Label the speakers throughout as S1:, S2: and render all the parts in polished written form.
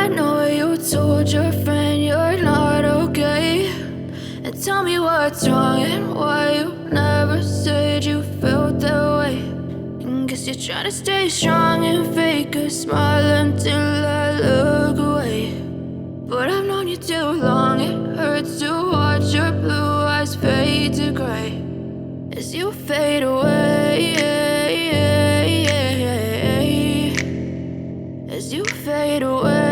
S1: know you told your friend you're not okay, and tell me what's wrong and why you never said you felt that way. And guess you're trying to stay strong and fake a smile until I look away. But I've known you too long, it hurts to watch your blue eyes fade to gray as you fade away, as you fade away.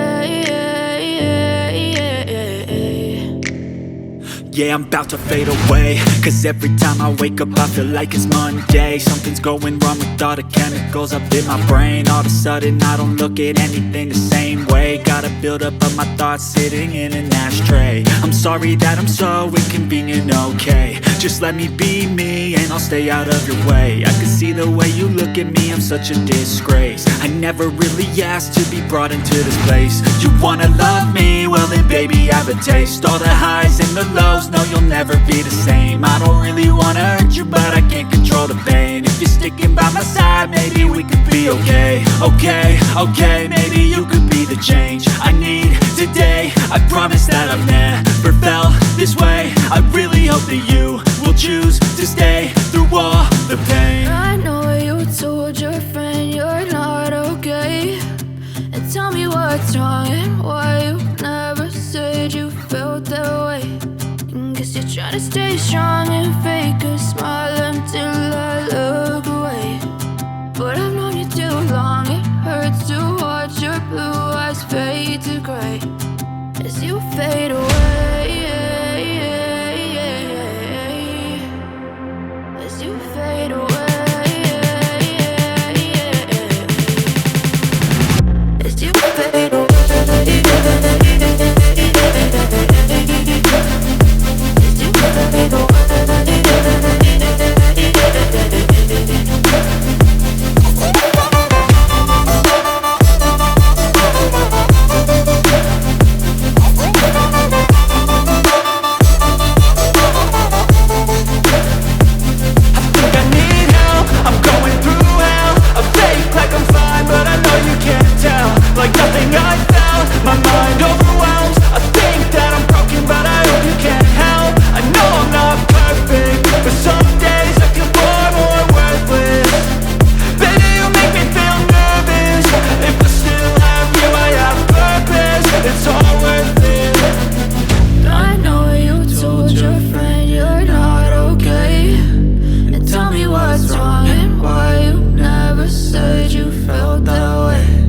S2: Yeah, I'm about to fade away, cause every time I wake up I feel like it's Monday. Something's going wrong with all the chemicals up in my brain. All of a sudden I don't look at anything the same way. Got a buildup of my thoughts sitting in an ashtray. I'm sorry that I'm so inconvenient, okay. Just let me be me and I'll stay out of your way. I can see the way you look at me, I'm such a disgrace. I never really asked to be brought into this place. You wanna love me? Well then baby, have a taste. All the highs and the lows, no, you'll never be the same. I don't really wanna hurt you, but I can't control the pain. If you're sticking by my side, maybe we could be okay. Okay, maybe you could be the change I need today. I promise that I've never felt this way. I really hope that you will choose to stay through all the pain.
S1: I know you told your friend you're not okay, and tell me what's wrong and why you never said you felt that way. Guess you're trying to stay strong and fake a smile until I look away. But I've known you too long, it hurts to watch your blue eyes fade to gray as you fade away.